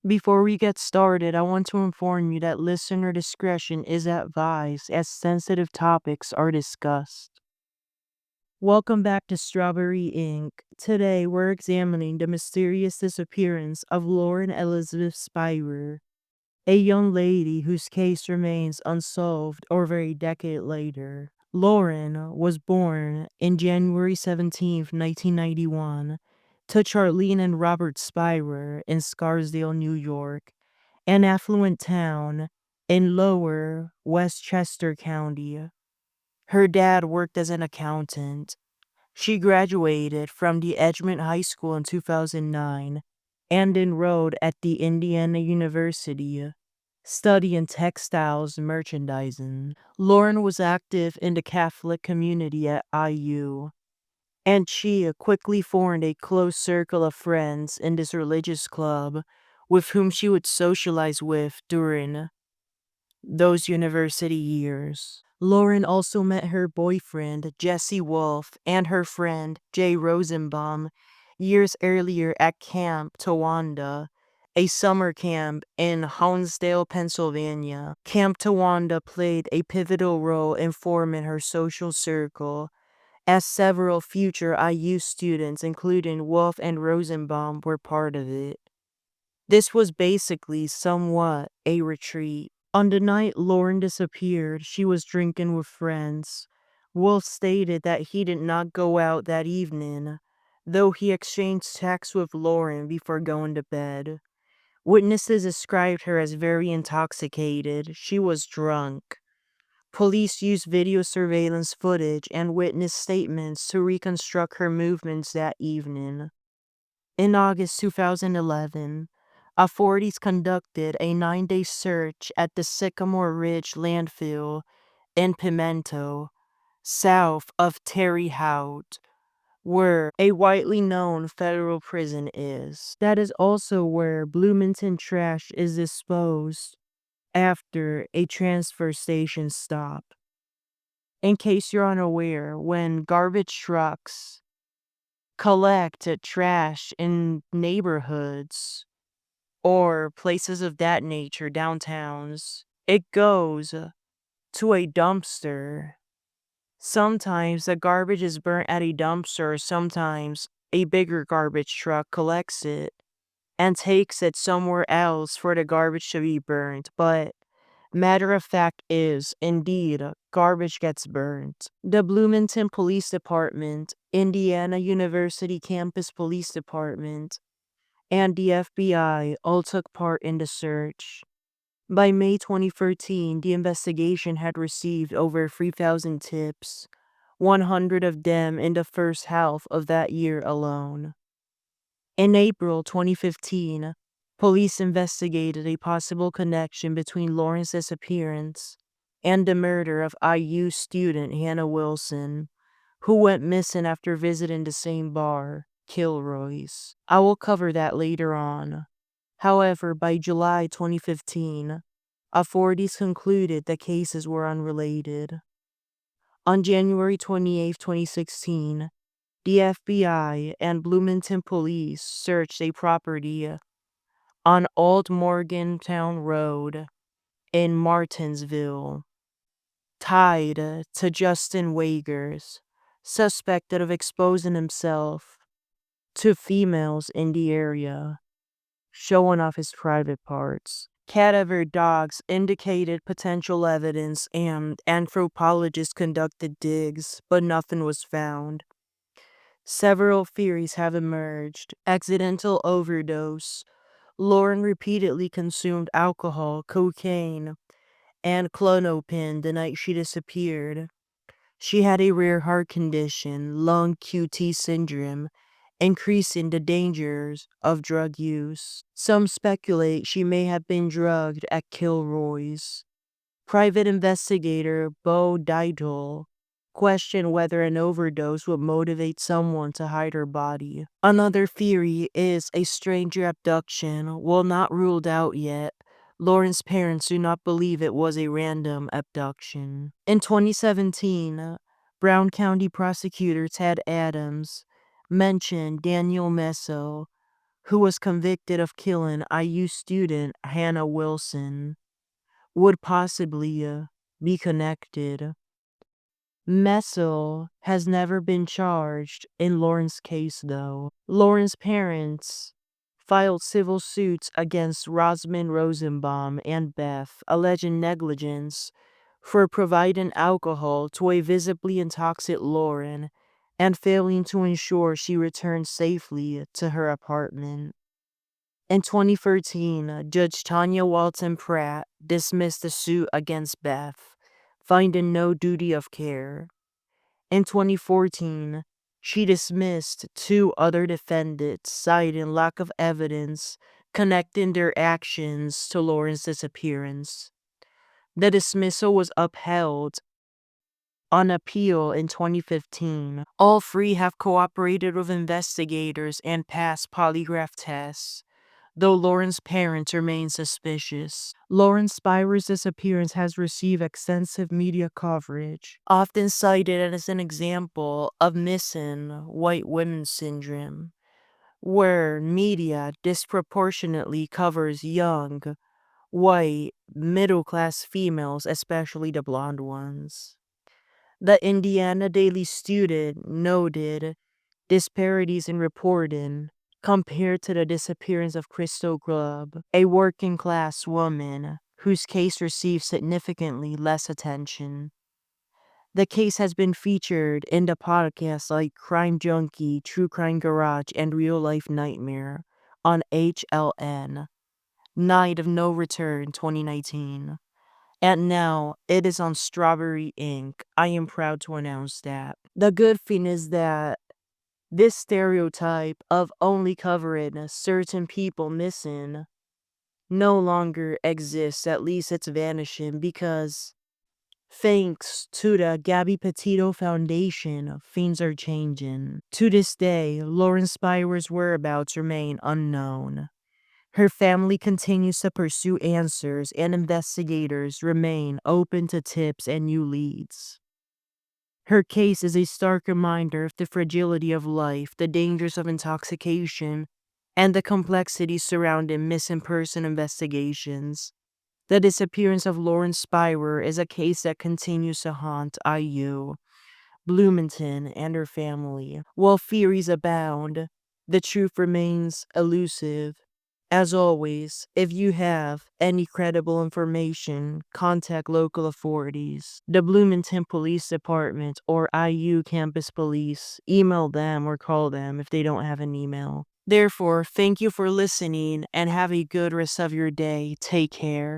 Before we get started, I want to inform you that listener discretion is advised as sensitive topics are discussed. Welcome back to Strawberry Ink. Today, we're examining the mysterious disappearance of Lauren Elizabeth Spierer, a young lady whose case remains unsolved over a decade later. Lauren was born in January 17th, 1991, to Charlene and Robert Spierer in Scarsdale, New York, an affluent town in lower Westchester County. Her dad worked as an accountant. She graduated from the Edgemont High School in 2009 and enrolled at the Indiana University, studying textiles merchandising. Lauren was active in the Catholic community at IU, and she quickly formed a close circle of friends in this religious club with whom she would socialize with during those university years. Lauren also met her boyfriend, Jesse Wolf, and her friend, Jay Rosenbaum, years earlier at Camp Tawanda, a summer camp in Honesdale, Pennsylvania. Camp Tawanda played a pivotal role in forming her social circle, as several future IU students, including Wolf and Rosenbaum, were part of it. This was basically somewhat a retreat. On the night Lauren disappeared, she was drinking with friends. Wolf stated that he did not go out that evening, though he exchanged texts with Lauren before going to bed. Witnesses described her as very intoxicated. She was drunk. Police used video surveillance footage and witness statements to reconstruct her movements that evening. In August 2011, authorities conducted a 9-day search at the Sycamore Ridge landfill in Pimento, south of Terre Haute, where a widely known federal prison is. That is also where Bloomington trash is disposed after a transfer station stop. In case you're unaware, when garbage trucks collect trash in neighborhoods or places of that nature, downtowns, it goes to a dumpster. Sometimes the garbage is burnt at a dumpster, sometimes a bigger garbage truck collects it and takes it somewhere else for the garbage to be burnt. But matter of fact is, indeed, garbage gets burnt. The Bloomington Police Department, Indiana University Campus Police Department, and the FBI all took part in the search. By May 2013, the investigation had received over 3,000 tips, 100 of them in the first half of that year alone. In April 2015, police investigated a possible connection between Lauren's disappearance and the murder of IU student Hannah Wilson, who went missing after visiting the same bar, Kilroy's. I will cover that later on. However, by July 2015, authorities concluded the cases were unrelated. On January 28, 2016, the FBI and Bloomington police searched a property on Old Morgantown Road in Martinsville, tied to Justin Wagers, suspected of exposing himself to females in the area, showing off his private parts. Cadaver dogs indicated potential evidence, and anthropologists conducted digs, but nothing was found. Several theories have emerged. Accidental overdose. Lauren repeatedly consumed alcohol, cocaine, and Klonopin the night she disappeared. She had a rare heart condition, lung QT syndrome, increasing the dangers of drug use. Some speculate she may have been drugged at Kilroy's. Private investigator Bo Didel questioned whether an overdose would motivate someone to hide her body. Another theory is a stranger abduction, while not ruled out yet. Lauren's parents do not believe it was a random abduction. In 2017, Brown County prosecutor Ted Adams mentioned Daniel Meso, who was convicted of killing IU student Hannah Wilson, would possibly be connected. Messel has never been charged in Lauren's case, though. Lauren's parents filed civil suits against Rosamond Rosenbaum and Beth, alleging negligence for providing alcohol to a visibly intoxicated Lauren and failing to ensure she returned safely to her apartment. In 2013, Judge Tanya Walton Pratt dismissed the suit against Beth, finding no duty of care. In 2014, she dismissed two other defendants, citing lack of evidence connecting their actions to Lauren's disappearance. The dismissal was upheld on appeal in 2015. All three have cooperated with investigators and passed polygraph tests, though Lauren's parents remain suspicious. Lauren Spierer's disappearance has received extensive media coverage, often cited as an example of missing white women syndrome, where media disproportionately covers young, white, middle-class females, especially the blonde ones. The Indiana Daily Student noted disparities in reporting compared to the disappearance of Crystal Grubb, a working-class woman whose case received significantly less attention. The case has been featured in the podcasts like Crime Junkie, True Crime Garage, and Real Life Nightmare on HLN, Night of No Return 2019. And now it is on Strawberry Ink. I am proud to announce that. The good thing is that this stereotype of only covering certain people missing no longer exists, at least it's vanishing, because thanks to the Gabby Petito Foundation, things are changing. To this day, Lauren Spierer's whereabouts remain unknown. Her family continues to pursue answers, and investigators remain open to tips and new leads. Her case is a stark reminder of the fragility of life, the dangers of intoxication, and the complexities surrounding missing person investigations. The disappearance of Lauren Spierer is a case that continues to haunt IU, Bloomington, and her family. While theories abound, the truth remains elusive. As always, if you have any credible information, contact local authorities, the Bloomington Police Department or IU Campus Police. Email them or call them if they don't have an email. Therefore, thank you for listening and have a good rest of your day. Take care.